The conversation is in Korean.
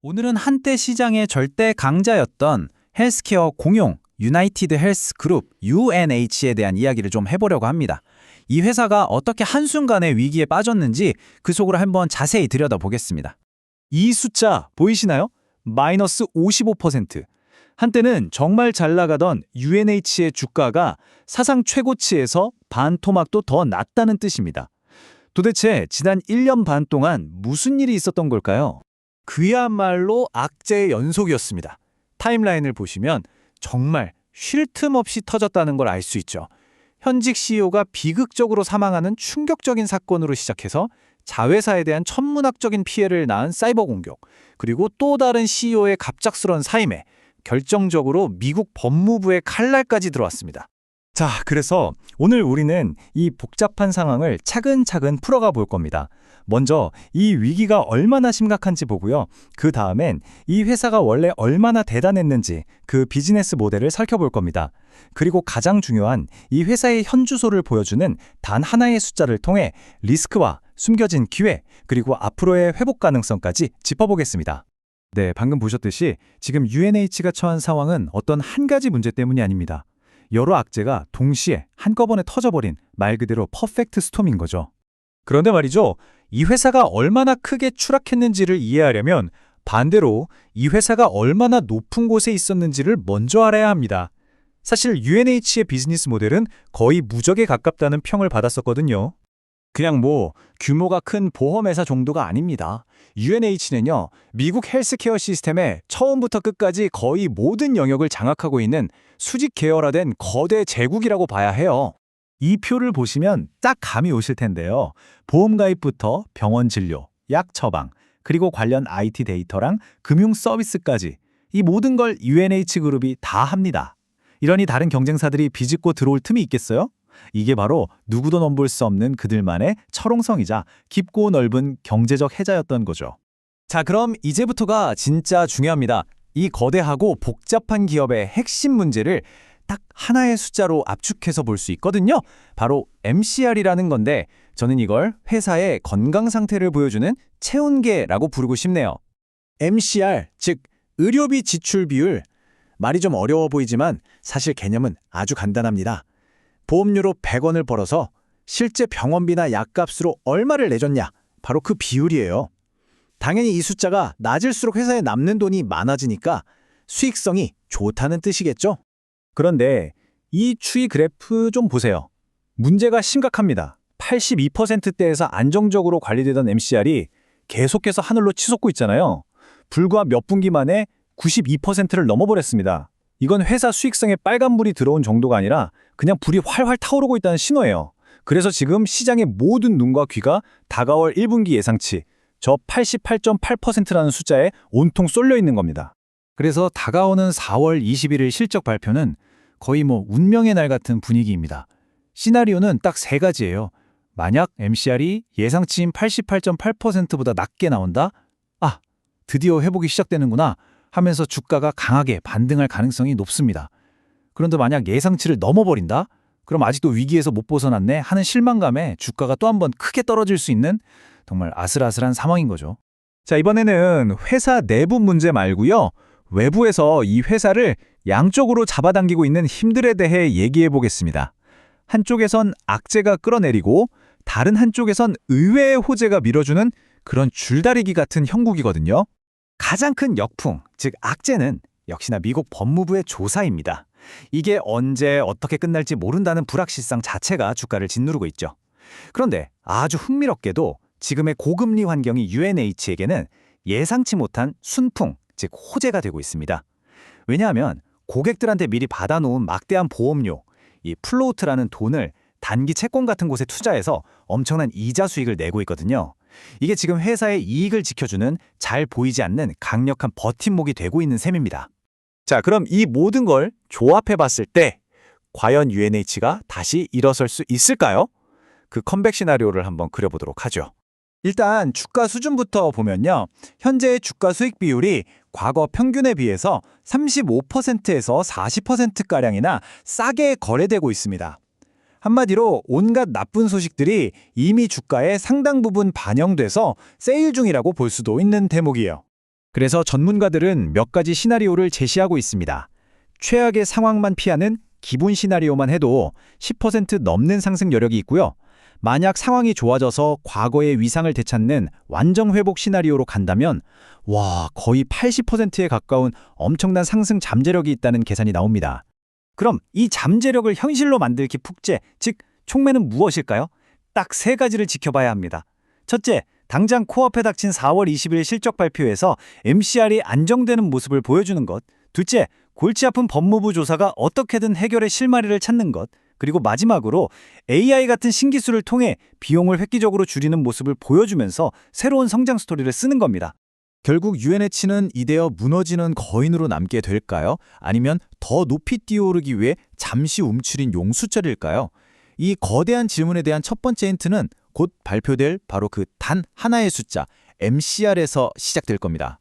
오늘은 한때 시장의 절대 강자였던 헬스케어 공용 유나이티드 헬스 그룹 UNH에 대한 이야기를 좀 해보려고 합니다. 이 회사가 어떻게 한순간에 위기에 빠졌는지 그 속으로 한번 자세히 들여다보겠습니다. 이 숫자 보이시나요? 마이너스 55%. 한때는 정말 잘 나가던 UNH의 주가가 사상 최고치에서 반토막도 더 낮다는 뜻입니다. 도대체 지난 1년 반 동안 무슨 일이 있었던 걸까요? 그야말로 악재의 연속이었습니다. 타임라인을 보시면 정말 쉴 틈 없이 터졌다는 걸 알 수 있죠. 현직 CEO가 비극적으로 사망하는 충격적인 사건으로 시작해서 자회사에 대한 천문학적인 피해를 낳은 사이버 공격, 그리고 또 다른 CEO의 갑작스러운 사임에 결정적으로 미국 법무부의 칼날까지 들어왔습니다. 자, 그래서 오늘 우리는 이 복잡한 상황을 차근차근 풀어가 볼 겁니다. 먼저 이 위기가 얼마나 심각한지 보고요. 그 다음엔 이 회사가 원래 얼마나 대단했는지 그 비즈니스 모델을 살펴볼 겁니다. 그리고 가장 중요한 이 회사의 현주소를 보여주는 단 하나의 숫자를 통해 리스크와 숨겨진 기회, 그리고 앞으로의 회복 가능성까지 짚어보겠습니다. 네, 방금 보셨듯이 지금 UNH가 처한 상황은 어떤 한 가지 문제 때문이 아닙니다. 여러 악재가 동시에 한꺼번에 터져버린 말 그대로 퍼펙트 스톰인 거죠. 그런데 말이죠, 이 회사가 얼마나 크게 추락했는지를 이해하려면 반대로 이 회사가 얼마나 높은 곳에 있었는지를 먼저 알아야 합니다. 사실 UNH의 비즈니스 모델은 거의 무적에 가깝다는 평을 받았었거든요. 그냥 규모가 큰 보험회사 정도가 아닙니다. UNH는요, 미국 헬스케어 시스템의 처음부터 끝까지 거의 모든 영역을 장악하고 있는 수직 계열화된 거대 제국이라고 봐야 해요. 이 표를 보시면 딱 감이 오실 텐데요. 보험 가입부터 병원 진료, 약 처방, 그리고 관련 IT 데이터랑 금융 서비스까지 이 모든 걸 UNH 그룹이 다 합니다. 이러니 다른 경쟁사들이 비집고 들어올 틈이 있겠어요? 이게 바로 누구도 넘볼 수 없는 그들만의 철옹성이자 깊고 넓은 경제적 해자였던 거죠. 자, 그럼 이제부터가 진짜 중요합니다. 이 거대하고 복잡한 기업의 핵심 문제를 딱 하나의 숫자로 압축해서 볼 수 있거든요. 바로 MCR이라는 건데 저는 이걸 회사의 건강 상태를 보여주는 체온계라고 부르고 싶네요. MCR, 즉 의료비 지출 비율. 말이 좀 어려워 보이지만 사실 개념은 아주 간단합니다. 보험료로 100원을 벌어서 실제 병원비나 약값으로 얼마를 내줬냐, 바로 그 비율이에요. 당연히 이 숫자가 낮을수록 회사에 남는 돈이 많아지니까 수익성이 좋다는 뜻이겠죠? 그런데 이 추이 그래프 좀 보세요. 문제가 심각합니다. 82%대에서 안정적으로 관리되던 MCR이 계속해서 하늘로 치솟고 있잖아요. 불과 몇 분기 만에 92%를 넘어버렸습니다. 이건 회사 수익성에 빨간불이 들어온 정도가 아니라 그냥 불이 활활 타오르고 있다는 신호예요. 그래서 지금 시장의 모든 눈과 귀가 다가올 1분기 예상치, 저 88.8%라는 숫자에 온통 쏠려 있는 겁니다. 그래서 다가오는 4월 21일 실적 발표는 거의 운명의 날 같은 분위기입니다. 시나리오는 딱 세 가지예요. 만약 MCR이 예상치인 88.8%보다 낮게 나온다? 아, 드디어 회복이 시작되는구나 하면서 주가가 강하게 반등할 가능성이 높습니다. 그런데 만약 예상치를 넘어버린다? 그럼 아직도 위기에서 못 벗어났네 하는 실망감에 주가가 또 한 번 크게 떨어질 수 있는 정말 아슬아슬한 상황인 거죠. 자, 이번에는 회사 내부 문제 말고요. 외부에서 이 회사를 양쪽으로 잡아당기고 있는 힘들에 대해 얘기해 보겠습니다. 한쪽에선 악재가 끌어내리고 다른 한쪽에선 의외의 호재가 밀어주는 그런 줄다리기 같은 형국이거든요. 가장 큰 역풍, 즉 악재는 역시나 미국 법무부의 조사입니다. 이게 언제 어떻게 끝날지 모른다는 불확실성 자체가 주가를 짓누르고 있죠. 그런데 아주 흥미롭게도 지금의 고금리 환경이 UNH에게는 예상치 못한 순풍, 즉 호재가 되고 있습니다. 왜냐하면 고객들한테 미리 받아놓은 막대한 보험료, 이 플로우트라는 돈을 단기 채권 같은 곳에 투자해서 엄청난 이자 수익을 내고 있거든요. 이게 지금 회사의 이익을 지켜주는 잘 보이지 않는 강력한 버팀목이 되고 있는 셈입니다. 자, 그럼 이 모든 걸 조합해 봤을 때 과연 UNH가 다시 일어설 수 있을까요? 그 컴백 시나리오를 한번 그려보도록 하죠. 일단 주가 수준부터 보면요. 현재의 주가 수익 비율이 과거 평균에 비해서 35%에서 40%가량이나 싸게 거래되고 있습니다. 한마디로 온갖 나쁜 소식들이 이미 주가에 상당 부분 반영돼서 세일 중이라고 볼 수도 있는 대목이에요. 그래서 전문가들은 몇 가지 시나리오를 제시하고 있습니다. 최악의 상황만 피하는 기본 시나리오만 해도 10% 넘는 상승 여력이 있고요. 만약 상황이 좋아져서 과거의 위상을 되찾는 완전 회복 시나리오로 간다면 거의 80%에 가까운 엄청난 상승 잠재력이 있다는 계산이 나옵니다. 그럼 이 잠재력을 현실로 만들기 숙제, 즉 촉매는 무엇일까요? 딱 세 가지를 지켜봐야 합니다. 첫째, 당장 코앞에 닥친 4월 20일 실적 발표에서 MCR이 안정되는 모습을 보여주는 것. 둘째, 골치 아픈 법무부 조사가 어떻게든 해결의 실마리를 찾는 것. 그리고 마지막으로 AI 같은 신기술을 통해 비용을 획기적으로 줄이는 모습을 보여주면서 새로운 성장 스토리를 쓰는 겁니다. 결국 UNH는 이대어 무너지는 거인으로 남게 될까요? 아니면 더 높이 뛰어오르기 위해 잠시 움츠린 용수철일까요? 이 거대한 질문에 대한 첫 번째 힌트는 곧 발표될 바로 그 단 하나의 숫자, MCR에서 시작될 겁니다.